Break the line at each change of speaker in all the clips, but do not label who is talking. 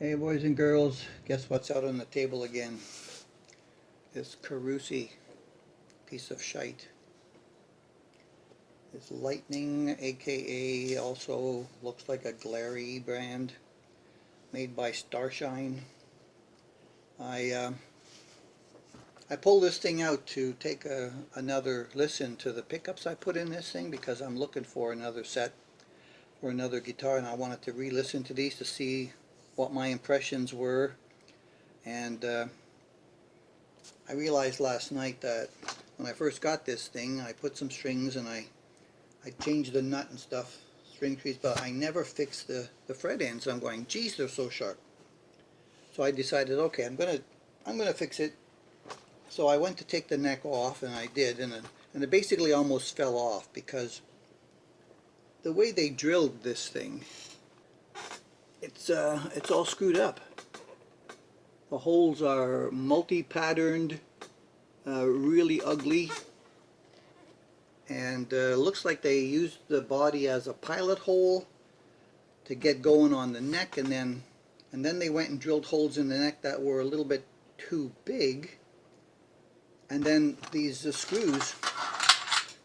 Hey boys and girls, guess what's out on the table again? This Carusi piece of shite. This Lightning, aka also looks like a Glary brand, made by Starshine. I pulled this thing out to take another listen to the pickups I put in this thing because I'm looking for another set for another guitar, and I wanted to re-listen to these to see what my impressions were. And I realized last night that when I first got this thing, I put some strings and I changed the nut and stuff, string trees, but I never fixed the fret ends. I'm going, geez, they're so sharp. So I decided, okay, I'm gonna fix it. So I went to take the neck off, and I did, and it basically almost fell off because the way they drilled this thing, it's all screwed up. The holes are multi-patterned, really ugly, and looks like they used the body as a pilot hole to get going on the neck, and then they went and drilled holes in the neck that were a little bit too big, and then these screws,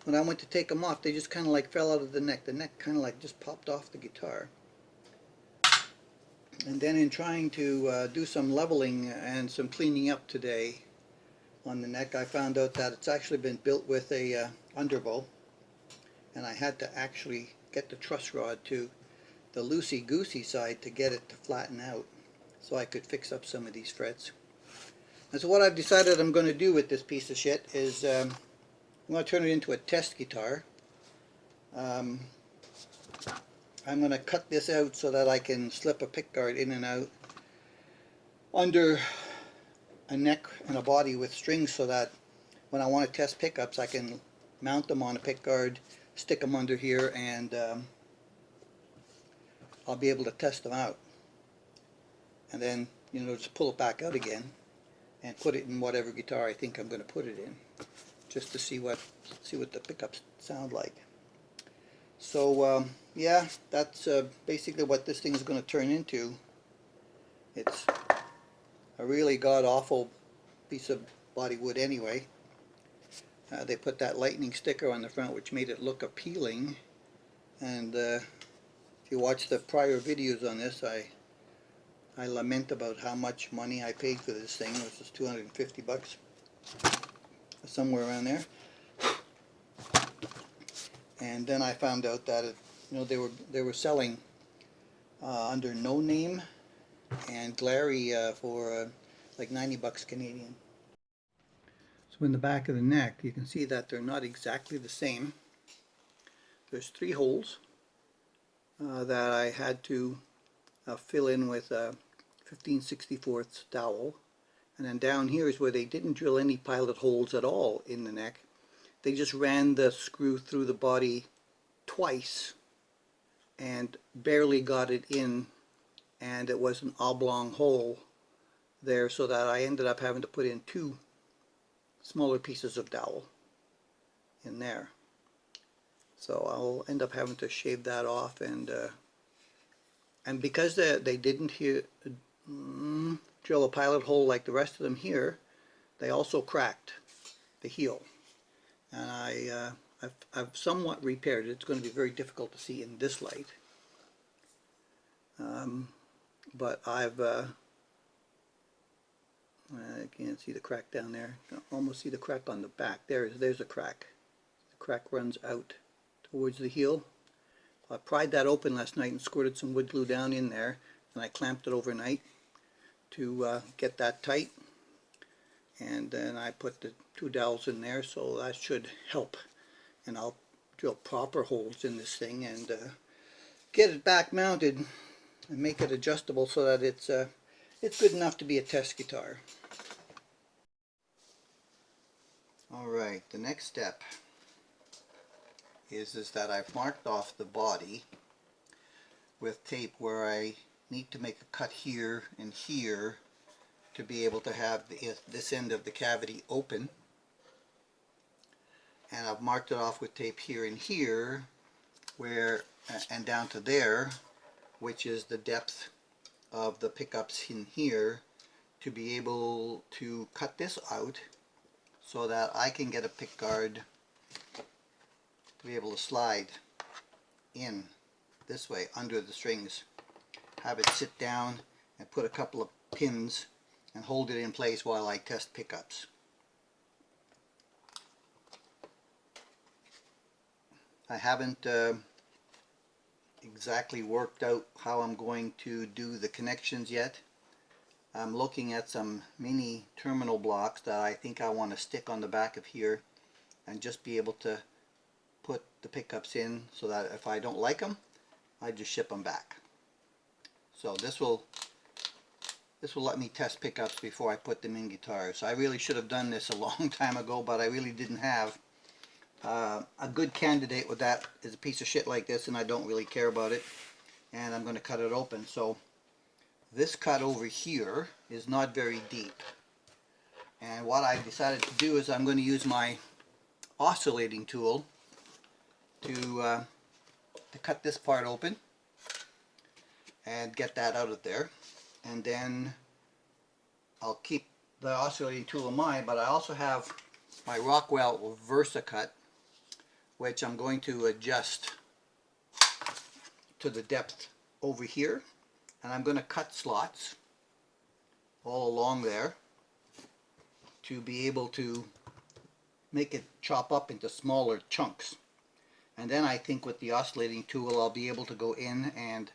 when I went to take them off, they just kind of like fell out of the neck. The neck kind of like just popped off the guitar. And then in trying to do some leveling and some cleaning up today on the neck, I found out that it's actually been built with a underbow, and I had to actually get the truss rod to the loosey-goosey side to get it to flatten out so I could fix up some of these frets. And so what I've decided I'm going to do with this piece of shit is I'm going to turn it into a test guitar. I'm going to cut this out so that I can slip a pickguard in and out under a neck and a body with strings, so that when I want to test pickups I can mount them on a pickguard, stick them under here, and I'll be able to test them out. And then, you know, just pull it back out again and put it in whatever guitar I think I'm going to put it in, just to see what the pickups sound like. So yeah, that's basically what this thing is going to turn into. It's a really god-awful piece of body wood anyway. They put that lightning sticker on the front, which made it look appealing, and if you watch the prior videos on this, I lament about how much money I paid for this thing, which is 250 bucks, somewhere around there. And then I found out that you know, they were selling under No Name and Glary for like 90 bucks Canadian. So in the back of the neck, you can see that they're not exactly the same. There's 3 holes that I had to fill in with a 15/64 dowel, and then down here is where they didn't drill any pilot holes at all in the neck. They just ran the screw through the body twice and barely got it in, and it was an oblong hole there, so that I ended up having to put in 2 smaller pieces of dowel in there. So I'll end up having to shave that off, and because they didn't drill a pilot hole like the rest of them here, they also cracked the heel. And I've somewhat repaired it. It's going to be very difficult to see in this light, but I can't see the crack down there. I can almost see the crack on the back. There's a crack. The crack runs out towards the heel. I pried that open last night and squirted some wood glue down in there, and I clamped it overnight to get that tight. And then I put the 2 dowels in there, so that should help. And I'll drill proper holes in this thing and get it back mounted and make it adjustable so that it's good enough to be a test guitar. Alright, the next step is that I've marked off the body with tape where I need to make a cut here and here to be able to have this end of the cavity open. And I've marked it off with tape here and here, where and down to there, which is the depth of the pickups in here to be able to cut this out so that I can get a pick guard to be able to slide in this way under the strings, have it sit down and put a couple of pins and hold it in place while I test pickups. I haven't exactly worked out how I'm going to do the connections yet. I'm looking at some mini terminal blocks that I think I want to stick on the back of here and just be able to put the pickups in so that if I don't like them, I just ship them back. So this will let me test pickups before I put them in guitars. I really should have done this a long time ago, but I really didn't have. A good candidate with that is a piece of shit like this, and I don't really care about it, and I'm going to cut it open. So this cut over here is not very deep, and what I decided to do is I'm going to use my oscillating tool to cut this part open and get that out of there, and then I'll keep the oscillating tool in mind, but I also have my Rockwell VersaCut, which I'm going to adjust to the depth over here, and I'm going to cut slots all along there to be able to make it chop up into smaller chunks. And then I think with the oscillating tool I'll be able to go in and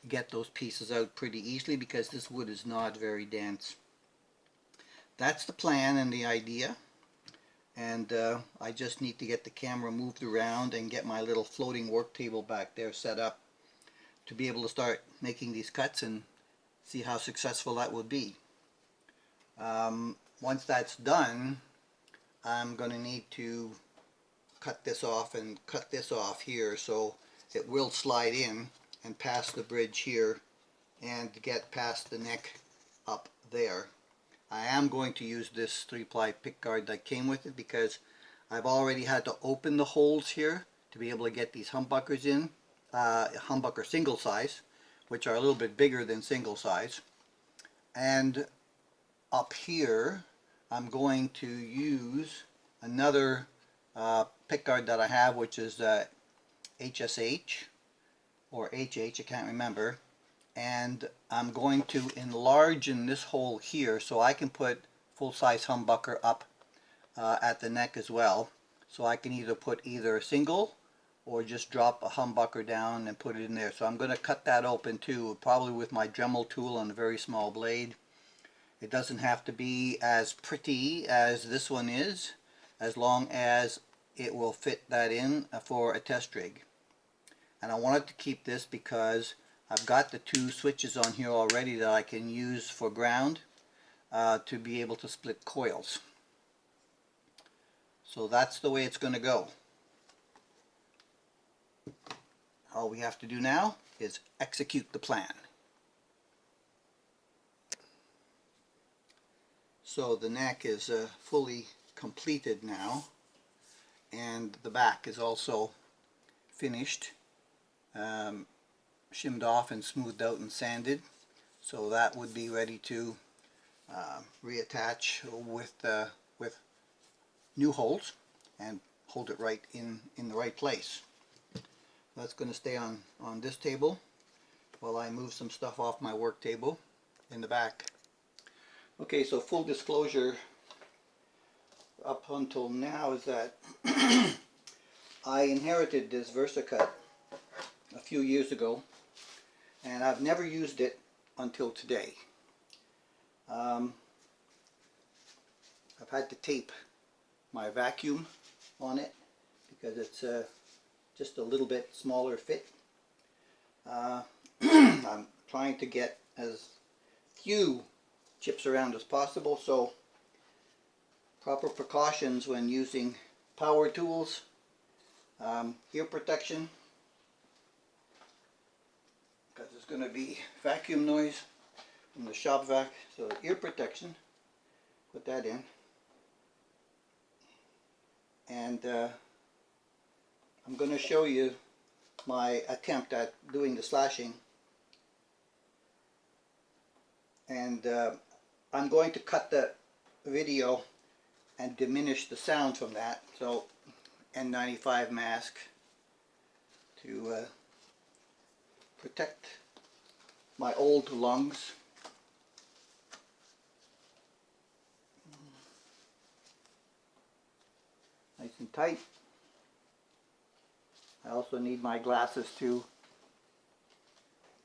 get those pieces out pretty easily because this wood is not very dense. That's the plan and the idea, and I just need to get the camera moved around and get my little floating work table back there set up to be able to start making these cuts and see how successful that will be. Once that's done, I'm going to need to cut this off and cut this off here so it will slide in and pass the bridge here and get past the neck up there. I am going to use this 3-ply pickguard that came with it because I've already had to open the holes here to be able to get these humbuckers in, humbucker single size, which are a little bit bigger than single size. And up here I'm going to use another pickguard that I have, which is HSH or HH, I can't remember, and I'm going to enlarge in this hole here so I can put full-size humbucker up at the neck as well, so I can either put either a single or just drop a humbucker down and put it in there. So I'm going to cut that open too, probably with my Dremel tool on a very small blade. It doesn't have to be as pretty as this one is, as long as it will fit that in for a test rig. And I wanted to keep this because I've got the 2 switches on here already that I can use for ground to be able to split coils. So that's the way it's going to go. All we have to do now is execute the plan. So the neck is fully completed now, and the back is also finished, shimmed off and smoothed out and sanded, so that would be ready to reattach with new holes and hold it right in the right place. That's going to stay on this table while I move some stuff off my work table in the back. Okay, so full disclosure up until now is that I inherited this VersaCut a few years ago, and I've never used it until today. I've had to tape my vacuum on it because it's just a little bit smaller fit. I'm trying to get as few chips around as possible, so proper precautions when using power tools, ear protection, because there's going to be vacuum noise from the shop vac, so ear protection, put that in, and I'm going to show you my attempt at doing the slashing. and I'm going to cut the video and diminish the sound from that. So N95 mask to protect my old lungs. Nice and tight. I also need my glasses to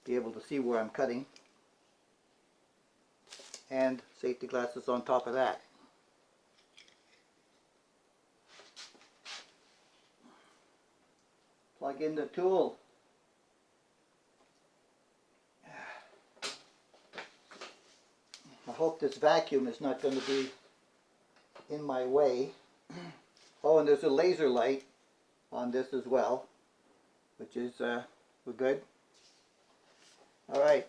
be able to see where I'm cutting, and safety glasses on top of that. Plug in the tool. I hope this vacuum is not going to be in my way. Oh, and there's a laser light on this as well, which is we're good. All right,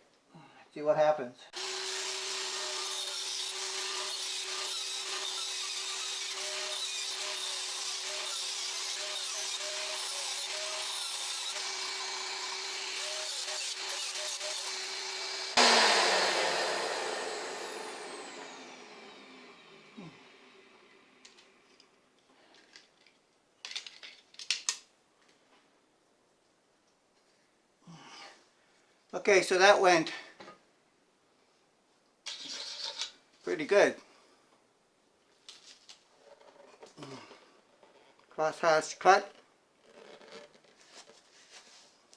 see what happens. Okay, so that went pretty good. Crosshatch cut.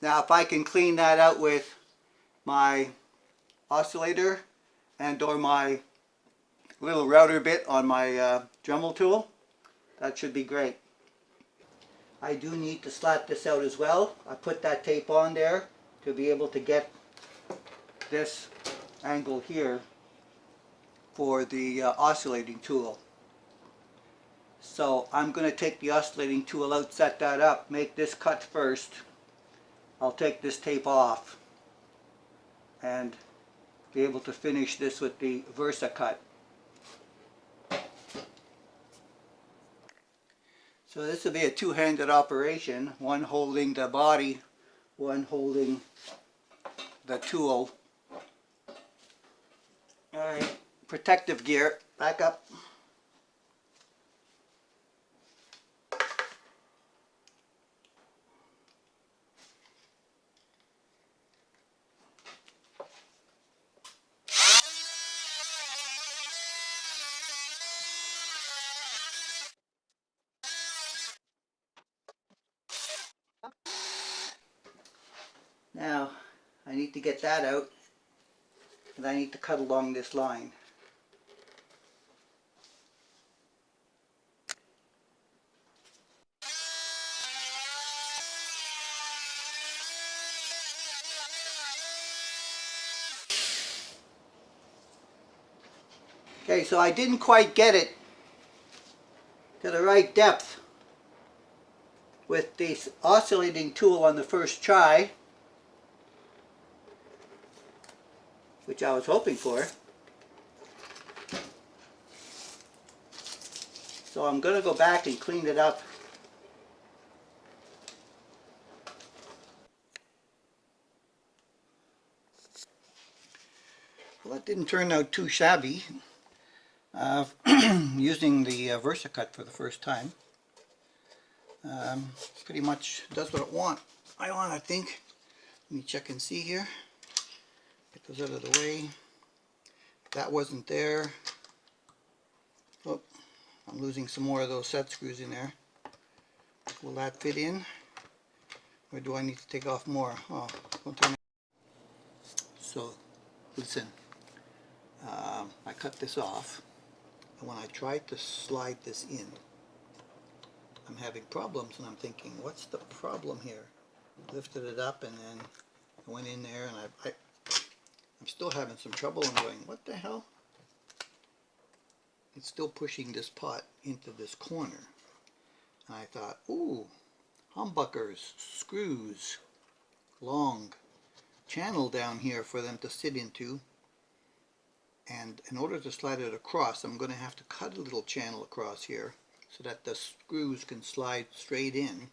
Now if I can clean that out with my oscillator and or my little router bit on my Dremel tool, that should be great. I do need to slat this out as well. I put that tape on there to be able to get this angle here for the oscillating tool. So I'm going to take the oscillating tool out, set that up, make this cut first. I'll take this tape off and be able to finish this with the Versa cut. So this will be a two-handed operation, one holding the body, one holding the tool. Alright, protective gear, back up. Now, I need to get that out, and I need to cut along this line. Okay, so I didn't quite get it to the right depth with the oscillating tool on the first try, which I was hoping for. So I'm going to go back and clean it up. Well, it didn't turn out too shabby. Using the VersaCut for the first time. Pretty much does what I want, I think. Let me check and see here. Get those out of the way. That wasn't there. Oh, I'm losing some more of those set screws in there. Will that fit in? Or do I need to take off more? Oh, don't turn it. So, listen. I cut this off. And when I tried to slide this in, I'm having problems, and I'm thinking, what's the problem here? Lifted it up, and then I went in there, and I'm still having some trouble. I'm going, what the hell? It's still pushing this pot into this corner. And I thought, ooh, humbuckers, screws, long channel down here for them to sit into. And in order to slide it across, I'm going to have to cut a little channel across here so that the screws can slide straight in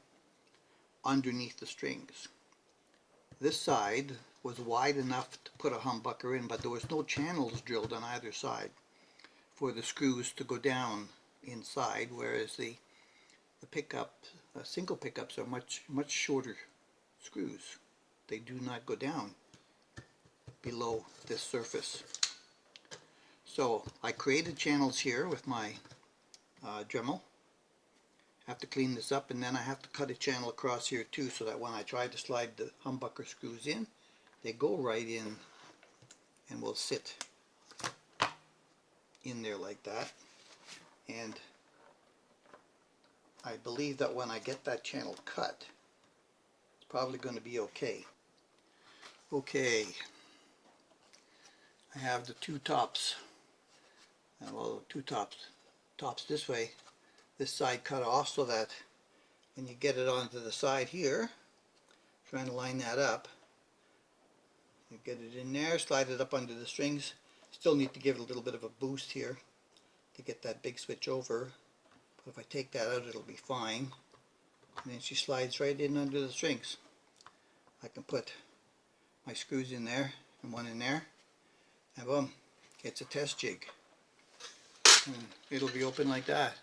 underneath the strings. This side, was wide enough to put a humbucker in, but there was no channels drilled on either side for the screws to go down inside, whereas the pickup, single pickups are much shorter screws. They do not go down below this surface. So I created channels here with my Dremel. Have to clean this up, and then I have to cut a channel across here too, so that when I try to slide the humbucker screws in, they go right in and will sit in there like that. And I believe that when I get that channel cut, it's probably going to be okay. Okay, I have the two tops, well, two tops this way, this side cut off, so that when you get it onto the side here, trying to line that up, you get it in there, slide it up under the strings. Still need to give it a little bit of a boost here to get that big switch over, but if I take that out, it'll be fine. And then she slides right in under the strings. I can put my screws in there and one in there, and boom, it's a test jig, and it'll be open like that.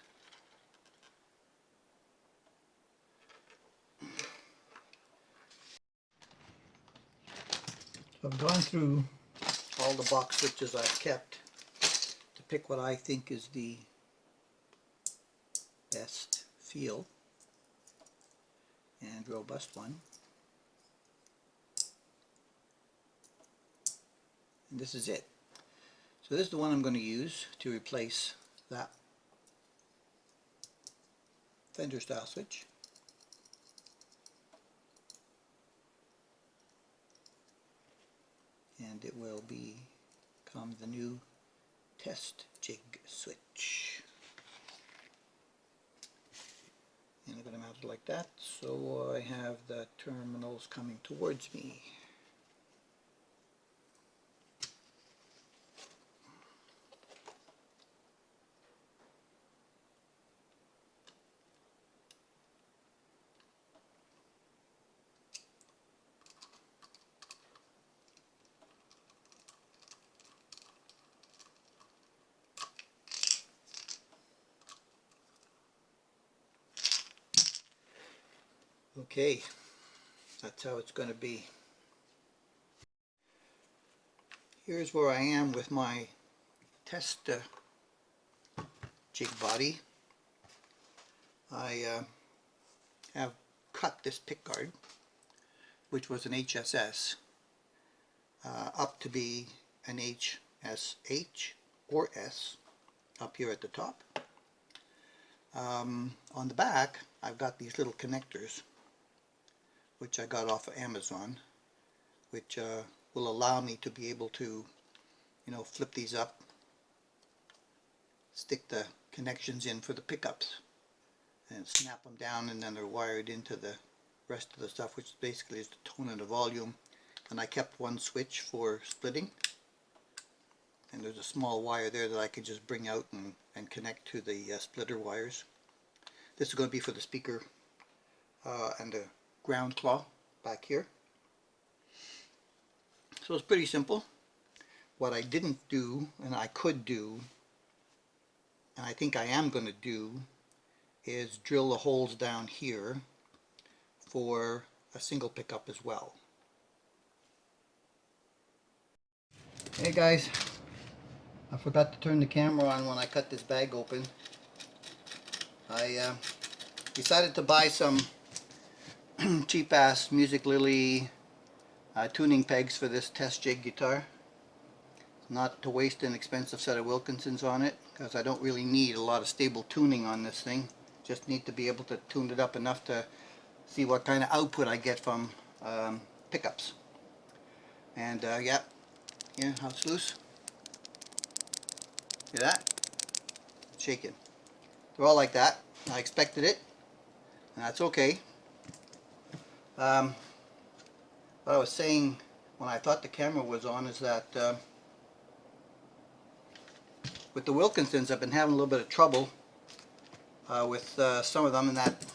So I've gone through all the box switches I've kept to pick what I think is the best feel and robust one. And this is it. So this is the one I'm going to use to replace that Fender style switch. And it will become the new test jig switch. And I'm going to mount it like that, so I have the terminals coming towards me. Okay, that's how it's going to be. Here's where I am with my test jig body. I have cut this pickguard, which was an HSS, up to be an HSH or S up here at the top. On the back, I've got these little connectors, which I got off of Amazon, which will allow me to be able to, flip these up, stick the connections in for the pickups, and snap them down, and then they're wired into the rest of the stuff, which basically is the tone and the volume. And I kept one switch for splitting, and there's a small wire there that I could just bring out and connect to the splitter wires. This is going to be for the speaker and the ground claw back here. So it's pretty simple. What I didn't do, and I could do, and I think I am going to do, is drill the holes down here for a single pickup as well. Hey guys, I forgot to turn the camera on when I cut this bag open. I decided to buy some cheap-ass Music Lily tuning pegs for this test jig guitar. Not to waste an expensive set of Wilkinsons on it, because I don't really need a lot of stable tuning on this thing. Just need to be able to tune it up enough to see what kind of output I get from pickups. And yeah, how it's loose. See that? It's shaking. They're all like that. I expected it, and that's okay. What I was saying when I thought the camera was on is that with the Wilkinsons, I've been having a little bit of trouble with some of them, in that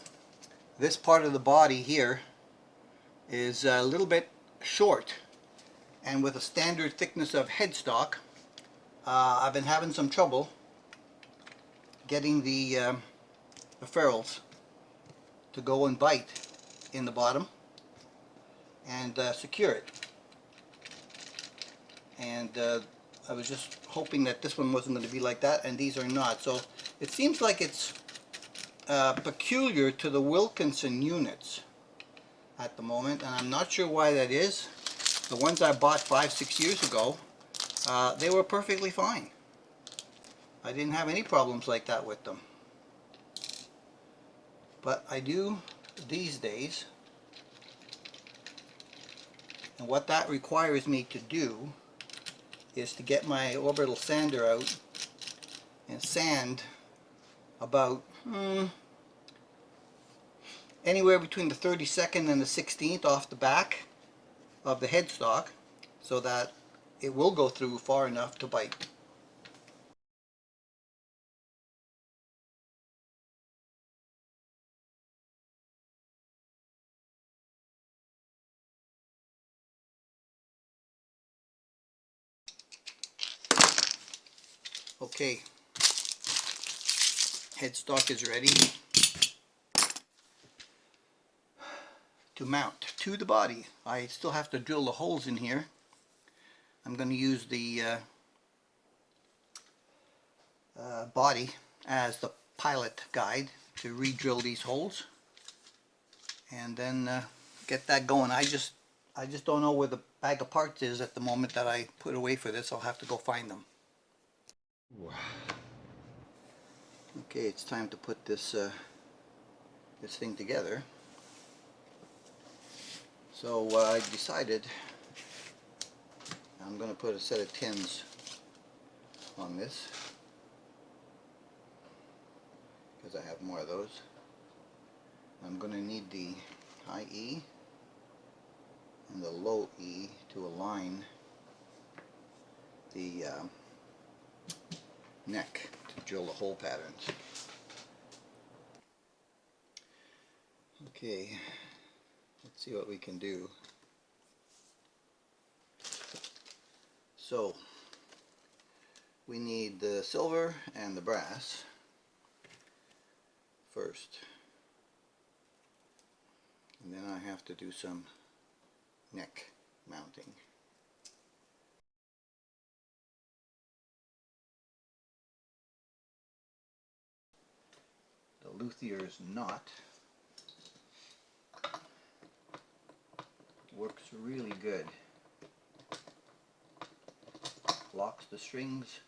this part of the body here is a little bit short and with a standard thickness of headstock, I've been having some trouble getting the ferrules to go and bite in the bottom and secure it. And I was just hoping that this one wasn't going to be like that, and these are not. So it seems like it's peculiar to the Wilkinson units at the moment, and I'm not sure why that is. The ones I bought 5-6 years ago, they were perfectly fine. I didn't have any problems like that with them. But I do these days, and what that requires me to do is to get my orbital sander out and sand about anywhere between the 32nd and the 16th off the back of the headstock, so that it will go through far enough to bite. Okay, headstock is ready to mount to the body. I still have to drill the holes in here. I'm going to use the body as the pilot guide to re-drill these holes, and then get that going. I just don't know where the bag of parts is at the moment that I put away for this. I'll have to go find them. Okay, it's time to put this this thing together. So I decided I'm going to put a set of tins on this, because I have more of those. I'm going to need the high E and the low E to align the neck to drill the hole patterns. Okay, let's see what we can do. So we need the silver and the brass first, and then I have to do some neck mounting. The luthier's knot works really good. Locks the strings,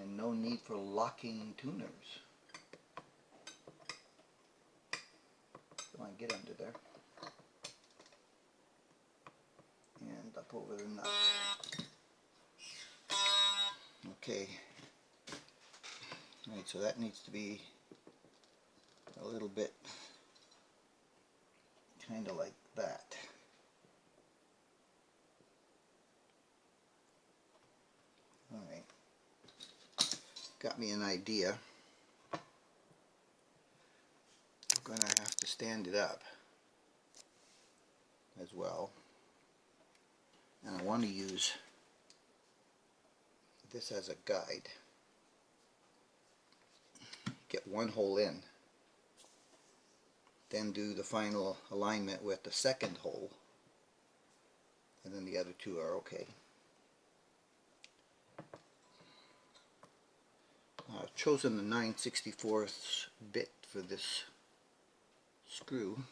and no need for locking tuners. Come on, get under there. And up over the nut. Okay. Alright, so that needs to be a little bit kind of like that. Alright. Got me an idea. I'm going to have to stand it up as well. And I want to use this as a guide. Get one hole in, then do the final alignment with the second hole, and then the other two are okay. I've chosen the 9/64 bit for this screw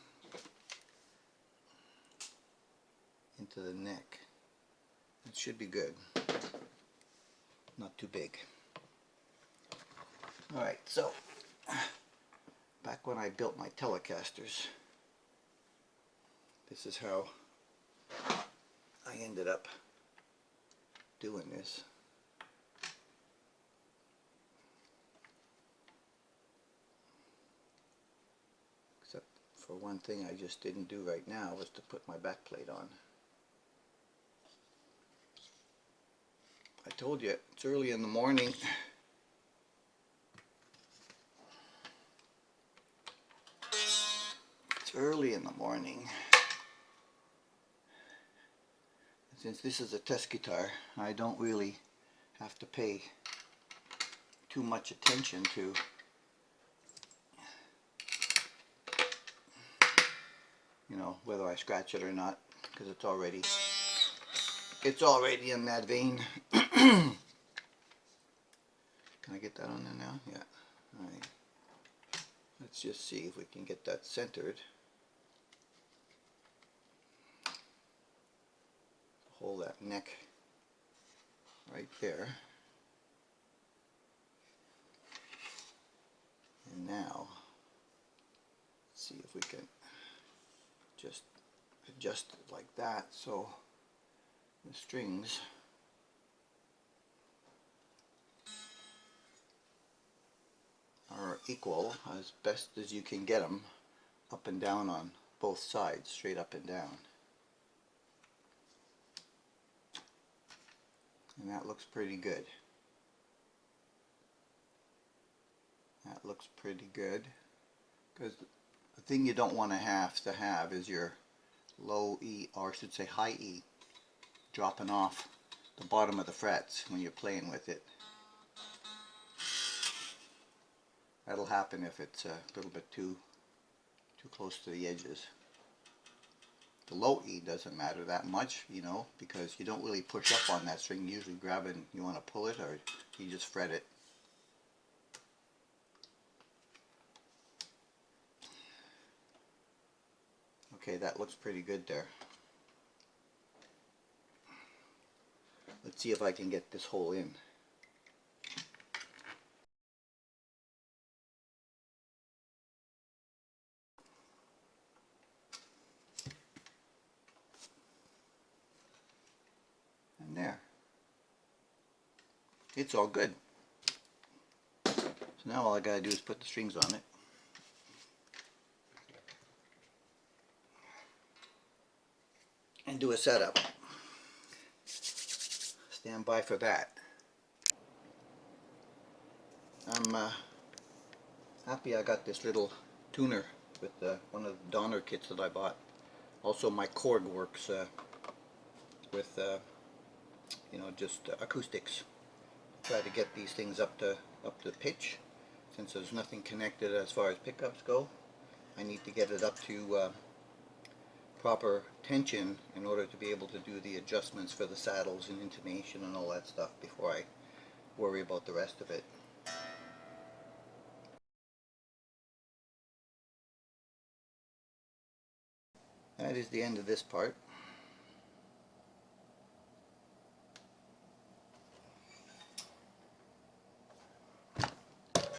into the neck. It should be good, not too big. Alright, so back when I built my Telecasters, this is how I ended up doing this. Except for one thing I just didn't do right now, was to put my back plate on. I told you, it's early in the morning. It's early in the morning, since this is a test guitar, I don't really have to pay too much attention to whether I scratch it or not, because it's already in that vein. Can I get that on there now? Yeah. Alright. Let's just see if we can get that centered. Hold that neck right there. And now, let's see if we can just adjust it like that so the strings are equal as best as you can get them, up and down on both sides, straight up and down. And that looks pretty good. That looks pretty good, because the thing you don't want to have is your low E, or I should say high E, dropping off the bottom of the frets when you're playing with it. That'll happen if it's a little bit too close to the edges. The low E doesn't matter that much, because you don't really push up on that string. You usually grab it and you want to pull it, or you just fret it. Okay, that looks pretty good there. Let's see if I can get this hole in. And there. It's all good. So now all I gotta do is put the strings on it. And do a setup. Stand by for that. I'm happy I got this little tuner with one of the Donner kits that I bought. Also my Korg works with just acoustics. Try to get these things up to pitch. Since there's nothing connected as far as pickups go, I need to get it up to proper tension in order to be able to do the adjustments for the saddles and intonation and all that stuff before I worry about the rest of it. That is the end of this part.